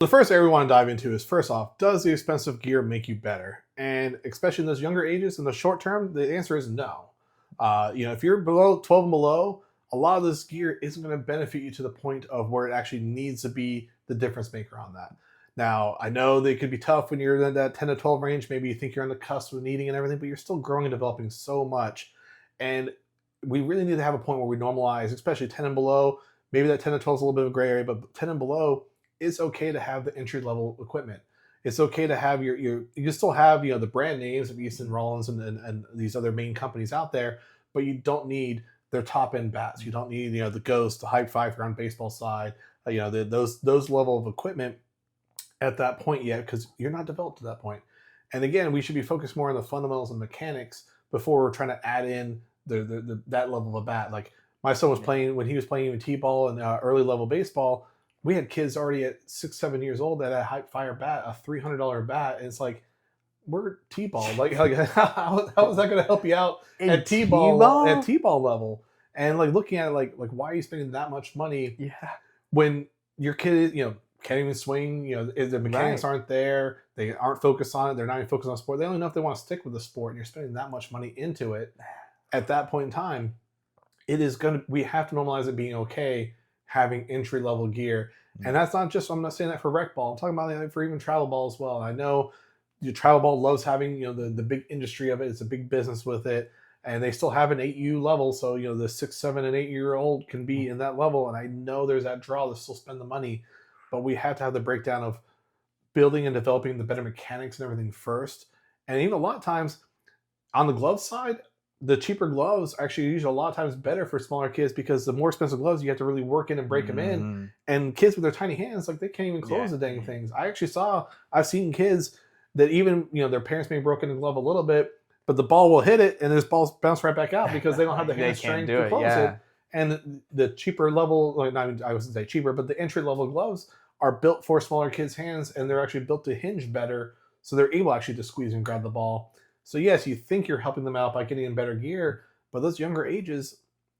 The first area we want to dive into is, first off, does the expensive gear make you better? And especially in those younger ages, in the short term, the answer is no. If you're below 12 and below, a lot of this gear isn't going to benefit you to the point of where it actually needs to be the difference maker on that. Now, I know they could be tough when you're in that 10 to 12 range. Maybe you think you're on the cusp of needing and everything, but you're still growing and developing so much. And we really need to have a point where we normalize, especially 10 and below. Maybe that 10 to 12 is a little bit of a gray area, but 10 and below, it's okay to have the entry level equipment. It's okay to have you can still have the brand names of Easton Rollins and these other main companies out there, but you don't need their top end bats. You don't need the Ghost, the Hype Five on baseball side, those level of equipment at that point yet, because you're not developed to that point. And again, we should be focused more on the fundamentals and mechanics before we're trying to add in that level of a bat. Like my son was playing when he was playing even t-ball and early level baseball. We had kids already at 6, 7 years old that had a Hype Fire bat, a $300 bat, and it's like, we're t-ball. Like how is that going to help you out at t-ball level? And like looking at it, like why are you spending that much money? Yeah. When your kid, can't even swing. The mechanics aren't there. They aren't focused on it. They're not even focused on sport. They only know if they want to stick with the sport, and you're spending that much money into it. At that point in time, we have to normalize it being okay having entry level gear. And that's not just, I'm not saying that for rec ball. I'm talking about it for even travel ball as well. I know the travel ball loves having, the big industry of it. It's a big business with it. And they still have an 8U level. So, the 6, 7, and 8-year-old can be in that level. And I know there's that draw to still spend the money. But we have to have the breakdown of building and developing the better mechanics and everything first. And even a lot of times on the glove side, the cheaper gloves are actually usually a lot of times better for smaller kids, because the more expensive gloves, you have to really work in and break them in. And kids with their tiny hands, like they can't even close the dang things. I've seen kids that even, their parents may have broken the glove a little bit, but the ball will hit it and this ball bounce right back out because they don't have the hand strength to close it. And the cheaper level, I wouldn't say cheaper, but the entry level gloves are built for smaller kids' hands, and they're actually built to hinge better, so they're able actually to squeeze and grab the ball. So yes, you think you're helping them out by getting in better gear, but those younger ages,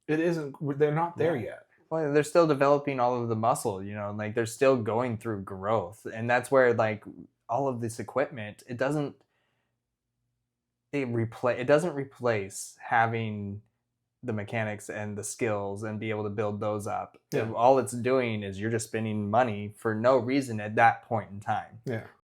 they're not there yet. Well, they're still developing all of the muscle, like they're still going through growth. And that's where like all of this equipment, it doesn't replace having the mechanics and the skills and be able to build those up. Yeah. All it's doing is you're just spending money for no reason at that point in time. Yeah.